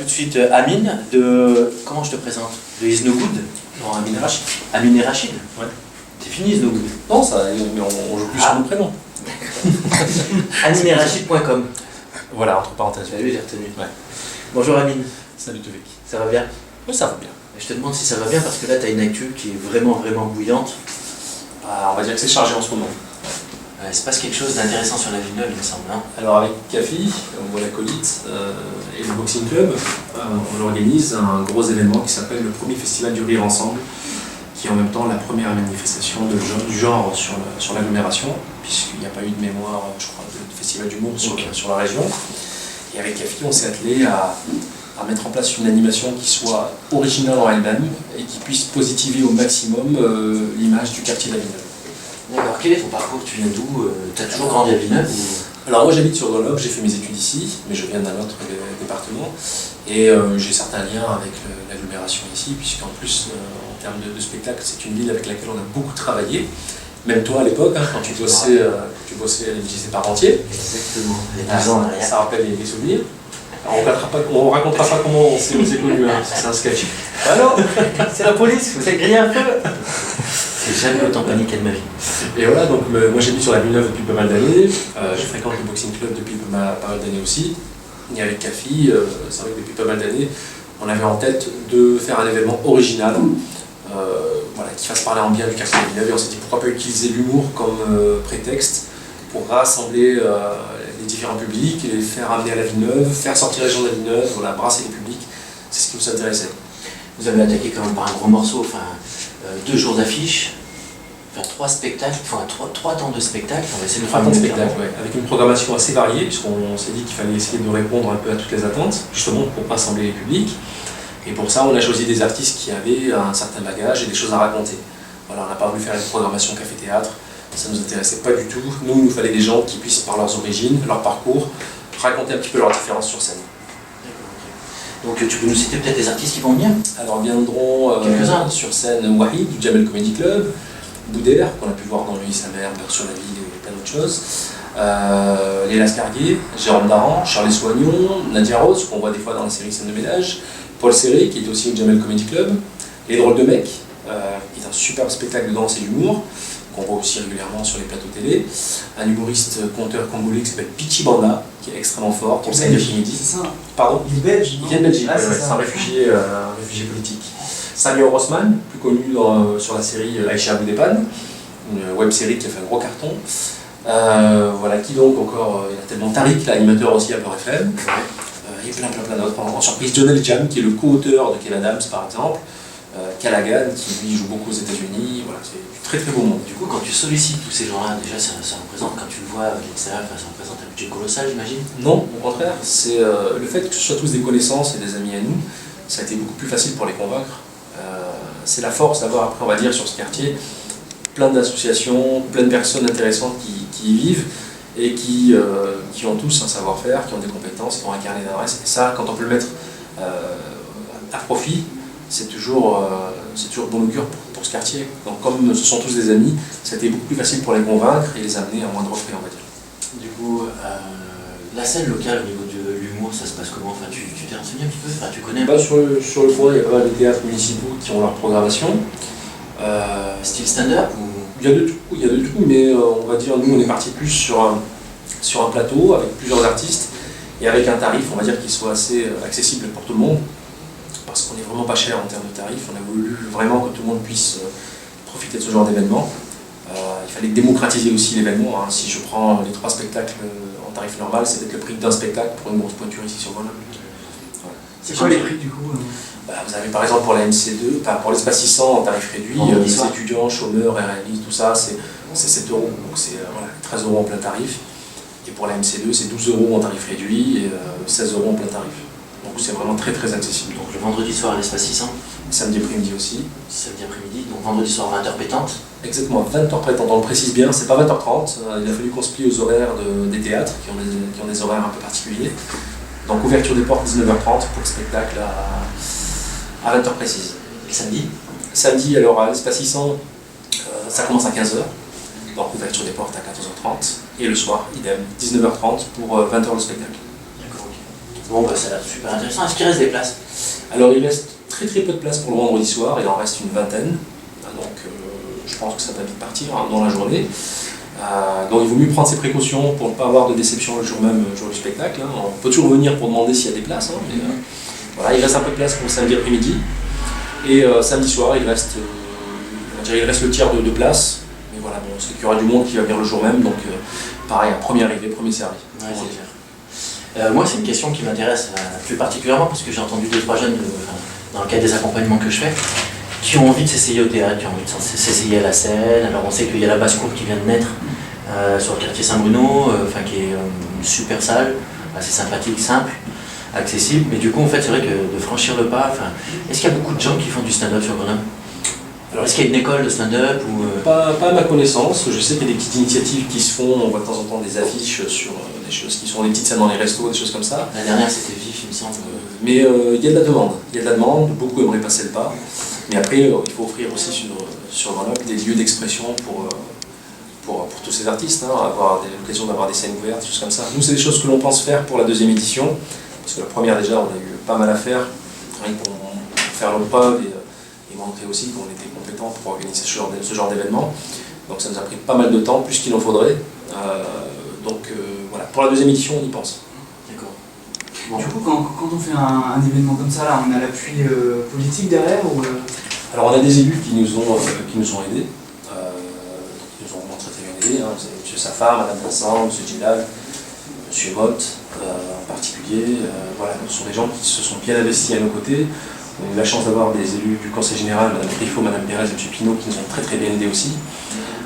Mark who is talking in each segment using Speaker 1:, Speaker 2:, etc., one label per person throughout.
Speaker 1: de suite Amine de... Comment je te présente? De Is No Good?
Speaker 2: Non, Amine Rachid.
Speaker 1: Amine et Rachid?
Speaker 2: Ouais.
Speaker 1: C'est fini Is No Good?
Speaker 2: Non, ça, mais on joue plus sur nos prénoms.
Speaker 1: AmineRachid.com.
Speaker 2: Voilà, entre parenthèses.
Speaker 1: J'ai retenu.
Speaker 2: Ouais.
Speaker 1: Bonjour Amine.
Speaker 2: Salut Tevek.
Speaker 1: Ça va bien?
Speaker 2: Oui, ça va bien.
Speaker 1: Je te demande si ça va bien parce que là tu as une actu qui est vraiment bouillante.
Speaker 2: On va dire que c'est chargé en ce moment.
Speaker 1: Il se passe quelque chose d'intéressant sur la Villeneuve, il me semble. Hein.
Speaker 2: Alors avec Cafi, mon acolyte, et le Boxing Club, on organise un gros événement qui s'appelle le premier festival du rire ensemble, qui est en même temps la première manifestation du genre sur l'agglomération, puisqu'il n'y a pas eu de mémoire, je crois, de festival d'humour sur la région. Et avec Cafi, on s'est attelé à mettre en place une animation qui soit originale en elle-même et qui puisse positiver au maximum l'image du quartier de la Villeneuve.
Speaker 1: D'accord, quel est ton parcours? Tu viens d'où? Tu as toujours grandi à Villeneuve ou...
Speaker 2: Alors moi j'habite sur Grenoble, j'ai fait mes études ici, mais je viens d'un autre département et j'ai certains liens avec l'agglomération ici, puisqu'en plus en termes de spectacle, c'est une ville avec laquelle on a beaucoup travaillé. Même toi à l'époque, hein, quand tu bossais à l'Élysée Parmentier.
Speaker 1: Exactement, il y a 10 ans en arrière.
Speaker 2: Ça rappelle les souvenirs. On racontera pas comment on s'est connus, hein, c'est un sketch.
Speaker 1: Ah non, c'est la police, vous avez grillé un peu. J'ai jamais autant paniqué de ma vie.
Speaker 2: Et voilà, donc moi j'habite sur la Villeneuve depuis pas mal d'années, je fréquente le Boxing Club depuis pas mal d'années aussi, et avec Cafi, c'est vrai que depuis pas mal d'années, on avait en tête de faire un événement original, voilà, qui fasse parler en bien du quartier de la Villeneuve, et on s'est dit pourquoi pas utiliser l'humour comme prétexte pour rassembler les différents publics, et les faire amener à la Villeneuve, faire sortir les gens de la Villeneuve, voilà, brasser les publics, c'est ce qui nous intéressait.
Speaker 1: Vous avez attaqué quand même par un gros morceau, enfin 2 jours d'affiches, enfin 3 spectacles, enfin 3 temps de spectacle, on va essayer de
Speaker 2: 3 temps de spectacle, ouais, avec une programmation assez variée, puisqu'on s'est dit qu'il fallait essayer de répondre un peu à toutes les attentes, justement pour rassembler les publics. Et pour ça, on a choisi des artistes qui avaient un certain bagage et des choses à raconter. Voilà, on n'a pas voulu faire une programmation café-théâtre, ça ne nous intéressait pas du tout. Nous, il nous fallait des gens qui puissent, par leurs origines, leur parcours, raconter un petit peu leurs différences sur scène.
Speaker 1: Donc tu peux nous citer peut-être des artistes qui vont venir?
Speaker 2: Alors viendront sur scène Wahid du Jamel Comedy Club, Boudère, qu'on a pu voir dans Lui et sa mère, Beurre sur la ville et plein d'autres choses, Léla Scarguier, Jérôme Daran, Charles Soignon, Nadia Rose, qu'on voit des fois dans la série Scène de ménage, Paul Serré, qui est aussi au Jamel Comedy Club, Les Drôles de Mecs, qui est un superbe spectacle de danse et d'humour, qu'on voit aussi régulièrement sur les plateaux télé, un humoriste conteur congolais qui s'appelle Pichi Banda, qui est extrêmement fort, qui est l'après-midi.
Speaker 3: C'est ça.
Speaker 2: Pardon?
Speaker 3: Il est belge.
Speaker 2: Il vient de Belgique,
Speaker 3: Ah,
Speaker 2: c'est un réfugié politique. Samuel Rossman, plus connu sur la série Aïcha Aboudepan, une web série qui a fait un gros carton. Voilà, qui donc encore, il y a tellement Tariq, l'animateur aussi à Peur FM, et plein d'autres. En surprise, Jonel Jam, qui est le co-auteur de Kev Adams par exemple, Callaghan, qui lui joue beaucoup aux États-Unis, voilà, c'est du très beau monde.
Speaker 1: Du coup, quand tu sollicites tous ces gens-là, déjà ça représente, quand tu le vois avec l'extérieur, ça représente un budget colossal, j'imagine?
Speaker 2: Non, au contraire, c'est le fait que ce soit tous des connaissances et des amis à nous, ça a été beaucoup plus facile pour les convaincre. C'est la force d'avoir, après, on va dire, sur ce quartier, plein d'associations, plein de personnes intéressantes qui y vivent et qui ont tous un savoir-faire, qui ont des compétences, qui ont un carnet d'adresse. Et ça, quand on peut le mettre à profit, c'est toujours bon augure pour ce quartier. Donc comme ce sont tous des amis, ça a été beaucoup plus facile pour les convaincre et les amener à moindre frais, on va dire.
Speaker 1: Du coup, la scène locale au niveau de l'humour, ça se passe comment? Enfin, tu t'es renseigné un petit peu? Enfin, tu connais un peu?
Speaker 2: Sur le point, il y a pas mal de théâtres municipaux qui ont leur programmation.
Speaker 1: Style stand-up ou...
Speaker 2: Il y a de tout, mais on va dire, nous on est parti plus sur un plateau avec plusieurs artistes et avec un tarif, on va dire, qui soit assez accessible pour tout le monde. Parce qu'on n'est vraiment pas cher en termes de tarifs, on a voulu vraiment que tout le monde puisse profiter de ce genre d'événement. Il fallait démocratiser aussi l'événement, hein. Si je prends les 3 spectacles en tarif normal, c'est peut-être le prix d'un spectacle pour une grosse pointure ici sur Grenoble. Voilà.
Speaker 3: C'est quoi les prix du coup?
Speaker 2: Vous avez par exemple pour la MC2, pour l'espace 600 en tarif réduit, les étudiants, chômeurs, RLI, tout ça, c'est 7 €, donc c'est 13 € en plein tarif. Et pour la MC2, c'est 12 € en tarif réduit et 16 € en plein tarif. Donc c'est vraiment très accessible.
Speaker 1: Donc le vendredi soir à l'espace 600?
Speaker 2: Samedi après-midi aussi.
Speaker 1: Samedi après-midi, donc vendredi soir 20h pétante?
Speaker 2: Exactement, 20h pétante, on le précise bien, c'est pas 20h30, il a fallu qu'on se plie aux horaires des théâtres qui ont des horaires un peu particuliers. Donc ouverture des portes 19h30 pour le spectacle à 20h précise.
Speaker 1: Et le samedi?
Speaker 2: Samedi, alors à l'espace 600, ça commence à 15h, donc ouverture des portes à 14h30, et le soir, idem, 19h30 pour 20h le spectacle.
Speaker 1: D'accord, ok. Bon, bah, ça a l'air super intéressant. Est-ce qu'il reste des places?
Speaker 2: Alors il reste très très peu de place pour le vendredi soir, il en reste une vingtaine, donc je pense que ça va vite partir dans la journée. Donc il vaut mieux prendre ses précautions pour ne pas avoir de déception le jour même, le jour du spectacle. On peut toujours venir pour demander s'il y a des places, mais voilà, il reste un peu de place pour samedi après-midi. Et samedi soir, il reste le tiers de place. Mais voilà, bon, c'est qu'il y aura du monde qui va venir le jour même, donc pareil, premier arrivé, premier servi.
Speaker 1: Ouais, c'est clair. Moi, c'est une question qui m'intéresse plus particulièrement parce que j'ai entendu 2-3 jeunes, dans le cadre des accompagnements que je fais, qui ont envie de s'essayer au théâtre, qui ont envie de s'essayer à la scène. Alors on sait qu'il y a la basse-cour qui vient de naître sur le quartier Saint-Bruno, qui est une super salle, assez sympathique, simple, accessible. Mais du coup, en fait, c'est vrai que de franchir le pas, est-ce qu'il y a beaucoup de gens qui font du stand-up sur Grenoble? Alors, est-ce qu'il y a une école de stand-up ou
Speaker 2: Pas à ma connaissance. Je sais qu'il y a des petites initiatives qui se font. On voit de temps en temps des affiches sur des choses qui sont des petites scènes dans les restos, des choses comme ça.
Speaker 1: La dernière, c'était Vif, il me semble.
Speaker 2: Mais il y a de la demande. Il y a de la demande. Beaucoup aimeraient passer le pas. Mais après, il faut offrir aussi sur Grenoble des lieux d'expression pour tous ces artistes, avoir l'occasion d'avoir des scènes ouvertes, des choses comme ça. Nous, c'est des choses que l'on pense faire pour la deuxième édition. Parce que la première, déjà, on a eu pas mal à faire. Rien que pour faire nos preuves et montrer aussi qu'on était compétents pour organiser ce genre d'événement. Donc ça nous a pris pas mal de temps, plus qu'il en faudrait. Voilà, pour la deuxième édition, on y pense.
Speaker 1: D'accord.
Speaker 3: Bon. Du coup, quand on fait un événement comme ça, là, on a l'appui politique derrière ou
Speaker 2: Alors on a des élus qui nous ont aidés, qui nous ont montré très bien aidés. Vous avez M. Safar, Mme Vincent, M. Gilal, M. Mott en particulier. Voilà, ce sont des gens qui se sont bien investis à nos côtés. On a eu la chance d'avoir des élus du Conseil général, Mme Trifot, Mme Pérez et M. Pinault, qui nous ont très très bien aidés aussi.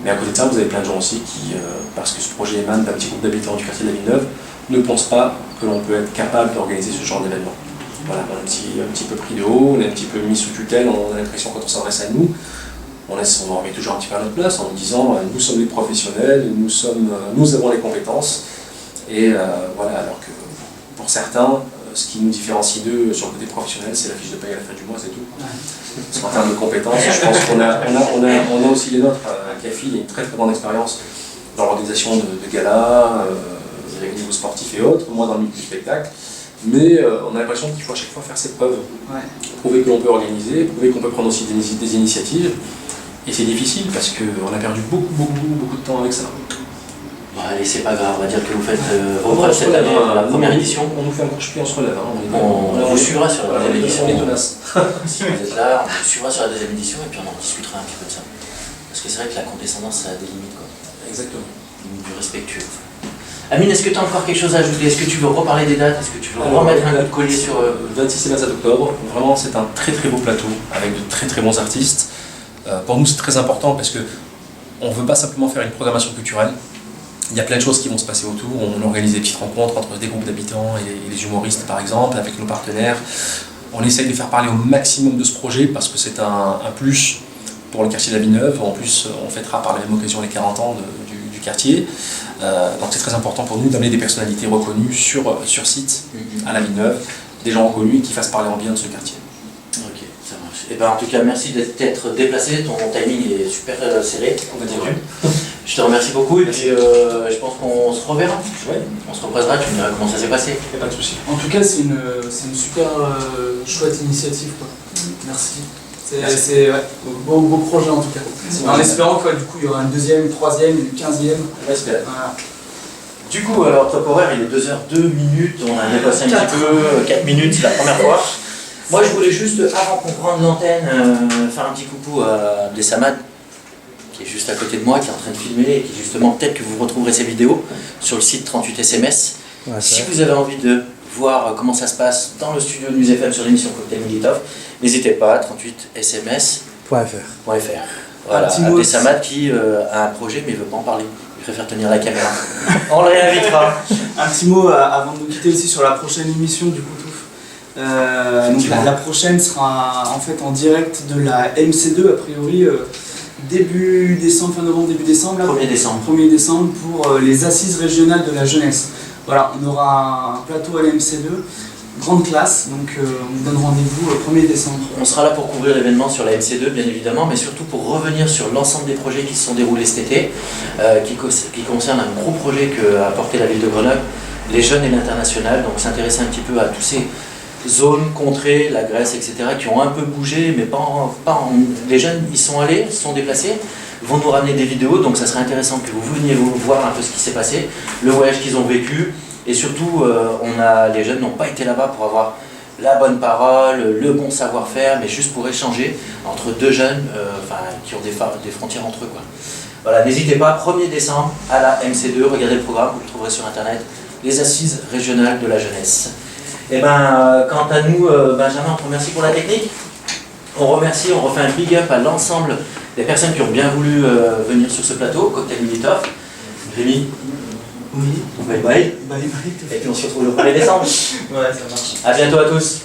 Speaker 2: Mais à côté de ça, vous avez plein de gens aussi qui, parce que ce projet émane d'un petit groupe d'habitants du quartier de la Villeneuve, ne pensent pas que l'on peut être capable d'organiser ce genre d'événement. Voilà, on est un petit peu pris de haut, on est un petit peu mis sous tutelle, on a l'impression quand on s'adresse à nous, on remet toujours un petit peu à notre place en nous disant nous sommes les professionnels, nous avons les compétences. Et voilà, alors que pour certains, ce qui nous différencie d'eux sur le côté professionnel, c'est la fiche de paye à la fin du mois, c'est tout. Parce qu'en termes de compétences, je pense qu'on a aussi les nôtres. Cafi a une très très grande expérience dans l'organisation de galas, avec niveau sportif et autres, moins dans le milieu du spectacle. Mais on a l'impression qu'il faut à chaque fois faire ses preuves, prouver que l'on peut organiser, prouver qu'on peut prendre aussi des initiatives. Et c'est difficile parce qu'on a perdu beaucoup de temps avec ça.
Speaker 1: Allez, c'est pas grave, on va dire que vous faites vos preuves cette année, la première édition.
Speaker 2: On nous fait un croche-pied, on se relève.
Speaker 1: On vous suivra sur la deuxième édition.
Speaker 2: On est tenace.
Speaker 1: Si vous êtes là, on vous suivra sur la deuxième édition et puis on en discutera un petit peu de ça. Parce que c'est vrai que la condescendance, ça a des limites, quoi.
Speaker 2: Exactement.
Speaker 1: Limite du respectueux. Amine, est-ce que tu as encore quelque chose à ajouter? Est-ce que tu veux reparler des dates? Est-ce que tu veux remettre un coup de collier sur...
Speaker 2: 26 et 27 octobre, vraiment c'est un très très beau plateau avec de très très bons artistes. Pour nous c'est très important parce que on ne veut pas simplement faire une programmation culturelle. Il y a plein de choses qui vont se passer autour. On organise des petites rencontres entre des groupes d'habitants et les humoristes par exemple, avec nos partenaires. On essaye de faire parler au maximum de ce projet parce que c'est un plus pour le quartier de la Villeneuve. En plus, on fêtera par la même occasion les 40 ans du quartier. Donc c'est très important pour nous d'amener des personnalités reconnues sur site à la Villeneuve, des gens reconnus qui fassent parler en bien de ce quartier.
Speaker 1: Ok, ça marche. Et ben, en tout cas, merci d'être déplacé. Ton timing est super serré.
Speaker 2: On va dire
Speaker 1: Je te remercie beaucoup et puis je pense qu'on se reverra.
Speaker 2: Ouais.
Speaker 1: On se recroisera, tu me diras comment ça s'est passé.
Speaker 2: Il n'y a pas de souci.
Speaker 3: En tout cas, c'est une super chouette initiative, quoi. Merci. C'est beau projet en tout cas. En espérant que du coup il y aura une deuxième, une troisième, une 15e.
Speaker 2: On espère.
Speaker 3: Voilà.
Speaker 1: Du coup, alors top horaire, il est 2h02. On a dépassé un petit peu, 4 minutes, c'est la première fois. Moi je voulais juste, avant qu'on prenne l'antenne, faire un petit coucou à Abdesamad, qui est juste à côté de moi, qui est en train de filmer, et qui justement, peut-être que vous retrouverez ses vidéos sur le site 38 SMS. Ouais, si vous avez envie de voir comment ça se passe dans le studio de News FM sur l'émission Cocktail Militov, n'hésitez pas, 38sms.fr. Voilà, Abdesamad qui a un projet mais il ne veut pas en parler. Il préfère tenir la caméra. On le réinvitera.
Speaker 3: Un petit mot avant de nous quitter aussi sur la prochaine émission du coup. Donc la prochaine sera en fait en direct de la MC2 a priori début décembre, fin novembre, début décembre. Là, 1er décembre pour les assises régionales de la jeunesse. Voilà, on aura un plateau à la MC2, grande classe, donc on vous donne rendez-vous le 1er décembre.
Speaker 1: On sera là pour couvrir l'événement sur la MC2 bien évidemment, mais surtout pour revenir sur l'ensemble des projets qui se sont déroulés cet été, qui concernent un gros projet qu'a apporté la ville de Grenoble les jeunes et l'international, donc s'intéresser un petit peu à tous ces zones, contrées, la Grèce, etc., qui ont un peu bougé, mais les jeunes, ils sont allés, se sont déplacés, vont nous ramener des vidéos, donc ça serait intéressant que vous veniez voir un peu ce qui s'est passé, le voyage qu'ils ont vécu, et surtout, les jeunes n'ont pas été là-bas pour avoir la bonne parole, le bon savoir-faire, mais juste pour échanger entre deux jeunes qui ont des frontières entre eux, quoi. Voilà, n'hésitez pas, 1er décembre à la MC2, regardez le programme, vous le trouverez sur internet, les assises régionales de la jeunesse. Et quant à nous, Benjamin, on te remercie pour la technique. On refait un big up à l'ensemble des personnes qui ont bien voulu venir sur ce plateau, Cocktail Militov. Rémi,
Speaker 3: Oui.
Speaker 1: bye bye.
Speaker 3: Bye bye.
Speaker 1: Et puis on se retrouve le 1er décembre.
Speaker 3: Ouais, ça marche.
Speaker 1: À bientôt à tous.